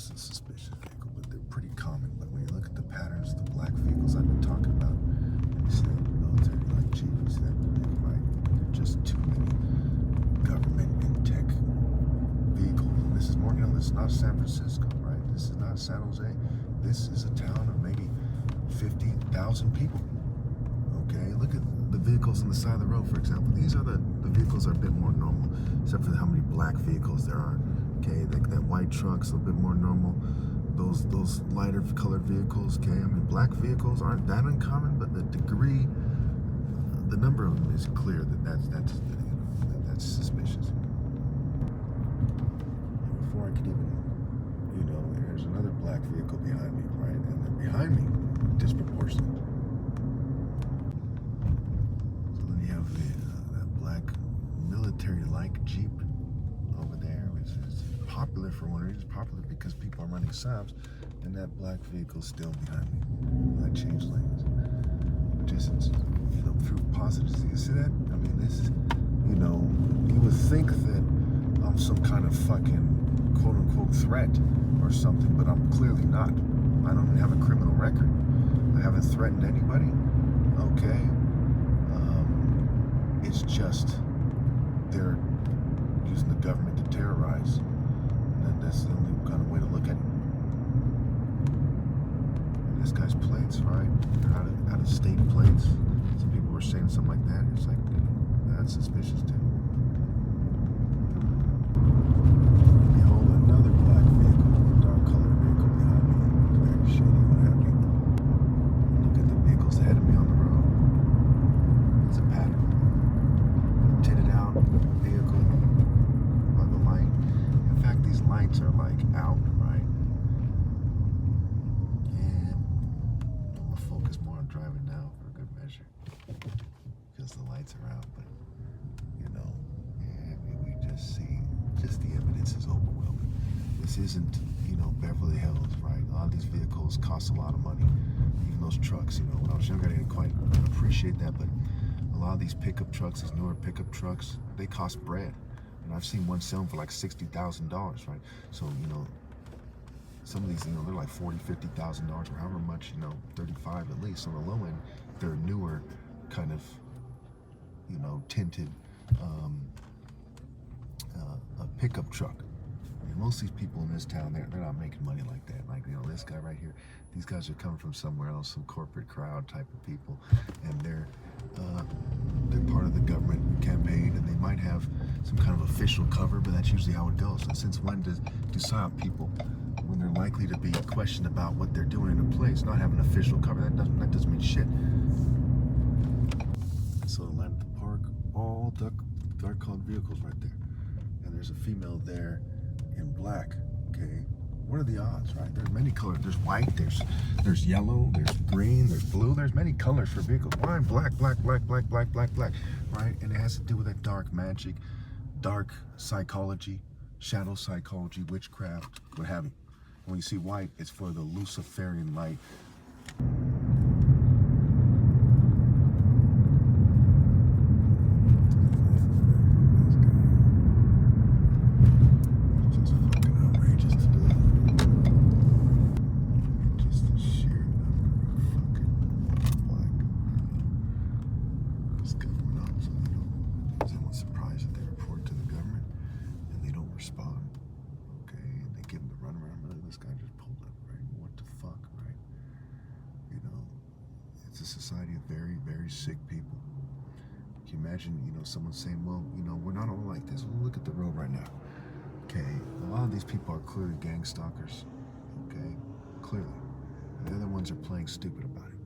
is a suspicious vehicle, but they're pretty common. But when you look at the patterns, the black vehicles I've been talking about, you see that military like Jeep, you see that vehicle, right? There are just too many government and tech vehicles. And this is Morgan Hill. This is not San Francisco, right? This is not San Jose. This is a town of maybe 50,000 people. Okay, look at the vehicles on the side of the road, for example. These are the vehicles are a bit more normal, except for how many black vehicles there are. Okay, that white truck's a bit more normal. Those lighter colored vehicles, okay. I mean, black vehicles aren't that uncommon, but the degree, the number of them is clear that's suspicious. Before I could even, there's another black vehicle behind me, right? And then behind me, disproportionate. So then you have that black military-like Jeep over there, which is popular for one reason. It's popular because people are running SABs, and that black vehicle's still behind me. I changed lanes. Just, through positives. You see that? I mean, this is, you would think that I'm some kind of fucking quote-unquote threat or something, but I'm clearly not. I don't even have a criminal record. I haven't threatened anybody. Okay. It's just they're using the government to terrorize. And that's the only kind of way to look at it. And this guy's plates, right? They're out of state plates. Some people were saying something like that. It's like, that's suspicious too. Behold, another black vehicle, dark colored vehicle behind me. Very shady, what have you. Look at the vehicles ahead of me on the road. It's a pattern. Tinted out vehicle by the light. In fact, these lights are like out, right? And I'm gonna focus more on driving now for a good measure, because the lights are out. But we just see, just the evidence is overwhelming. This isn't, Beverly Hills, right? A lot of these vehicles cost a lot of money. Even those trucks, when I was younger, I didn't quite appreciate that, but a lot of these pickup trucks, these newer pickup trucks, they cost bread. And I've seen one selling for like $60,000, right? So, some of these, they're like $40,000, $50,000 or however much, 35 at least on the low end. They're newer kind of, tinted a pickup truck. I mean, most of these people in this town, they're not making money like that. Like, this guy right here, these guys are coming from somewhere else, some corporate crowd type of people, and they're part of the government campaign, and they might have some kind of official cover, but that's usually how it goes. And since when do PSYOP people, when they're likely to be questioned about what they're doing in a place, not have an official cover? That doesn't mean shit. So the line at the park, all dark colored vehicles right there, and there's a female there in black. Okay, what are the odds, right? There's many colors. There's white, there's yellow, there's green, there's blue. There's many colors for vehicles. Why black, right? And it has to do with that dark magic, dark psychology, shadow psychology, witchcraft, what have you. When you see white, it's for the Luciferian light. It's a society of very, very sick people. Can you imagine, someone saying, well, we're not all like this. Well, look at the road right now. Okay, a lot of these people are clearly gang stalkers. Okay, clearly. And the other ones are playing stupid about it.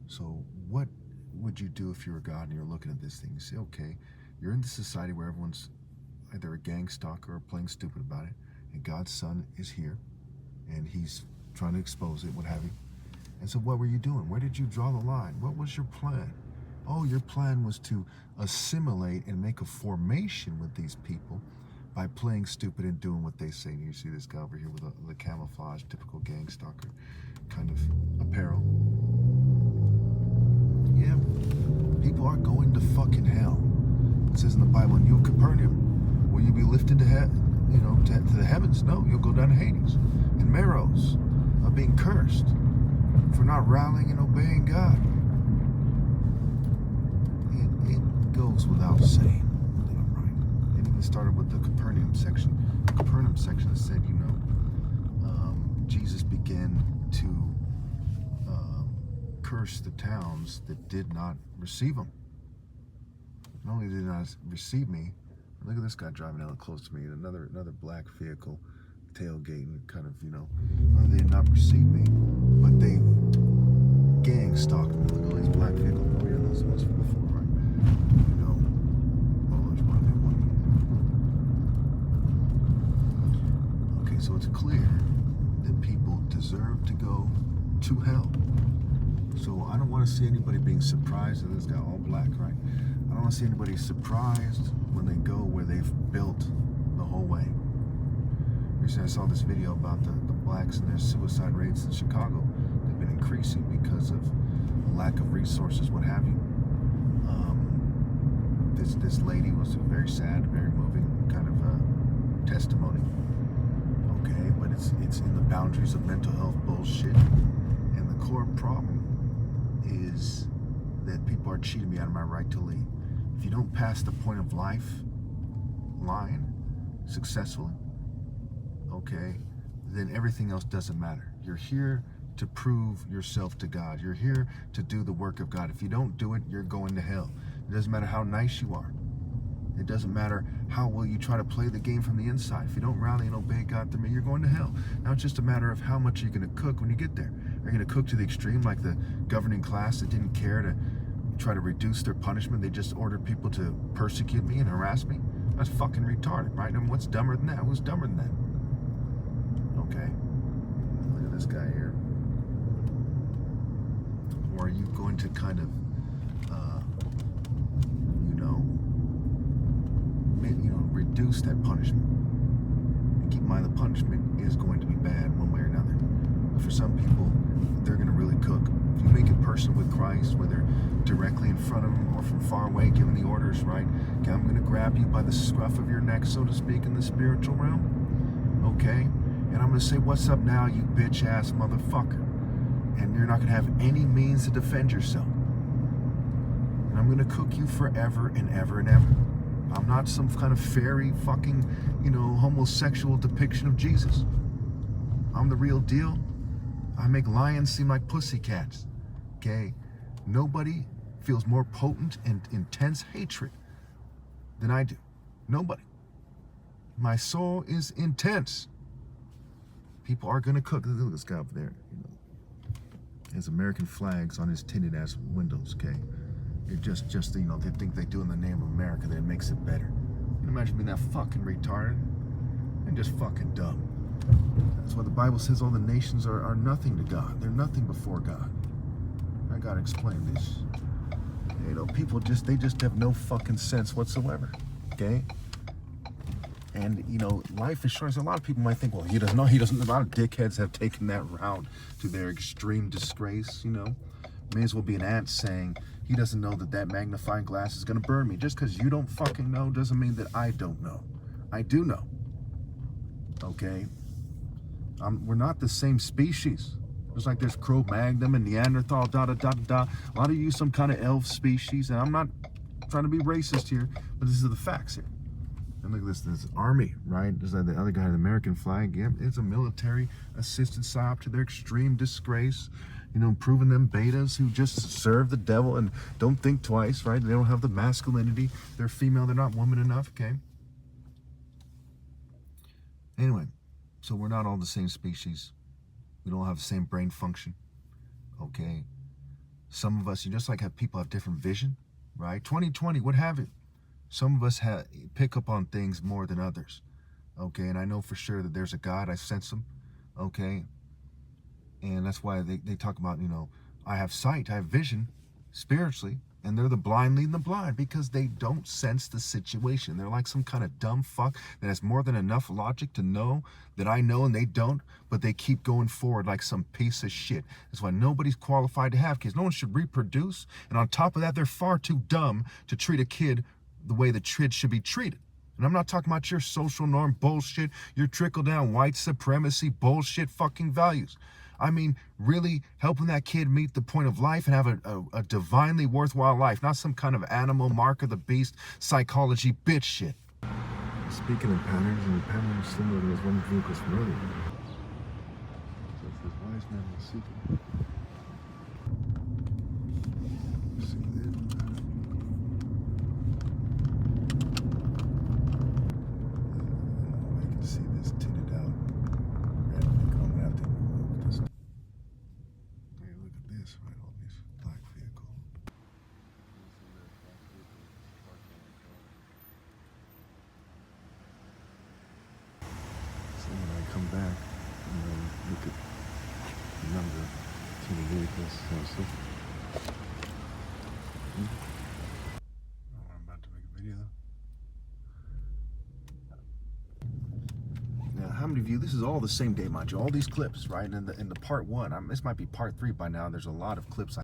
So what would you do if you were God and you're looking at this thing? You say, okay, you're in the society where everyone's either a gang stalker or playing stupid about it, and God's son is here, and he's trying to expose it, what have you. And so what were you doing? Where did you draw the line? What was your plan? Oh, your plan was to assimilate and make a formation with these people by playing stupid and doing what they say. And you see this guy over here with the camouflage, typical gang stalker kind of apparel. Yeah, people are going to fucking hell. It says in the Bible, and you, Capernaum, will you be lifted to to the heavens. No, you'll go down to Hades and Meros, of being cursed for not rallying and obeying God. It goes without saying that I'm right. It even started with the Capernaum section. The Capernaum section said, Jesus began to curse the towns that did not receive him. Not only did not receive me, look at this guy driving out close to me, another black vehicle, tailgating, kind of, they did not receive me, but they gang stalked me. Look at all these black vehicles. Oh yeah, those ones from before, right? Oh, there's one. Okay, so it's clear that people deserve to go to hell. So I don't want to see anybody being surprised that this guy all black, right? I don't want to see anybody surprised when they go where they've built the whole way. Recently I saw this video about the blacks and their suicide rates in Chicago. They've been increasing because of lack of resources, what have you. This lady was very sad, very moving kind of testimony. Okay, but it's in the boundaries of mental health bullshit. And the core problem is that people are cheating me out of my right to lead. If you don't pass the point of life line successfully, okay, then everything else doesn't matter. You're here to prove yourself to God. You're here to do the work of God. If you don't do it, you're going to hell. It doesn't matter how nice you are. It doesn't matter how well you try to play the game from the inside. If you don't rally and obey God through me, you're going to hell. Now it's just a matter of how much you're going to cook when you get there. Are you going to cook to the extreme like the governing class that didn't care to try to reduce their punishment? They just ordered people to persecute me and harass me? That's fucking retarded, right? I mean, what's dumber than that? What's dumber than that? Okay. Look at this guy here. Or are you going to kind of, reduce that punishment? And keep in mind, the punishment is going to be bad one way or another. But for some people, they're going to really cook. If you make it personal with Christ, whether directly in front of him or from far away, giving the orders, right? Okay, I'm going to grab you by the scruff of your neck, so to speak, in the spiritual realm. Okay? And I'm going to say, what's up now, you bitch-ass motherfucker? And you're not going to have any means to defend yourself. And I'm going to cook you forever and ever and ever. I'm not some kind of fairy fucking, homosexual depiction of Jesus. I'm the real deal. I make lions seem like pussycats. Okay? Nobody feels more potent and intense hatred than I do. Nobody. My soul is intense. People are gonna cook. Look at this guy up there. He has American flags on his tinted ass windows, okay? It just they think they do in the name of America that it makes it better. You imagine being that fucking retarded and just fucking dumb. That's why the Bible says all the nations are nothing to God. They're nothing before God. I gotta explain this. People just have no fucking sense whatsoever. Okay? And life is short. So a lot of people might think, well, he doesn't know. A lot of dickheads have taken that route to their extreme disgrace. May as well be an ant saying he doesn't know that magnifying glass is gonna burn me. Just because you don't fucking know doesn't mean that I don't know. I do know. Okay? We're not the same species. Just like there's Cro-Magnon and Neanderthal, A lot of you some kind of elf species, and I'm not trying to be racist here, but these are the facts here. And look at this army, right? There's like the other guy, the American flag. Yeah, it's a military assisted psyop to their extreme disgrace. Proving them betas who just serve the devil and don't think twice, right? They don't have the masculinity. They're female. They're not woman enough, okay? Anyway, so we're not all the same species. We don't have the same brain function, okay? Some of us, just like people have different vision, right? 20/20, what have you. Some of us pick up on things more than others, okay? And I know for sure that there's a God. I sense him, okay? And that's why they talk about, I have sight, I have vision spiritually, and they're the blind leading the blind because they don't sense the situation. They're like some kind of dumb fuck that has more than enough logic to know that I know and they don't, but they keep going forward like some piece of shit. That's why nobody's qualified to have kids. No one should reproduce. And on top of that, they're far too dumb to treat a kid the way the kid should be treated. And I'm not talking about your social norm bullshit, your trickle-down white supremacy bullshit fucking values. I mean, really helping that kid meet the point of life and have a divinely worthwhile life, not some kind of animal mark of the beast psychology bitch shit. Speaking of patterns, and the pattern is similar to those one vehicles from earlier. So it says, wise man will seek it. See that? I can see this tinted out red vehicle. I'm gonna have to remove this. Hey, look at this, right? All these black vehicles. So when I come back, look at the number of tinted vehicles. So I'm about to make a video. Now, how many of you? This is all the same day, mind you. All these clips, right? In the part one. This might be part 3 by now. There's a lot of clips.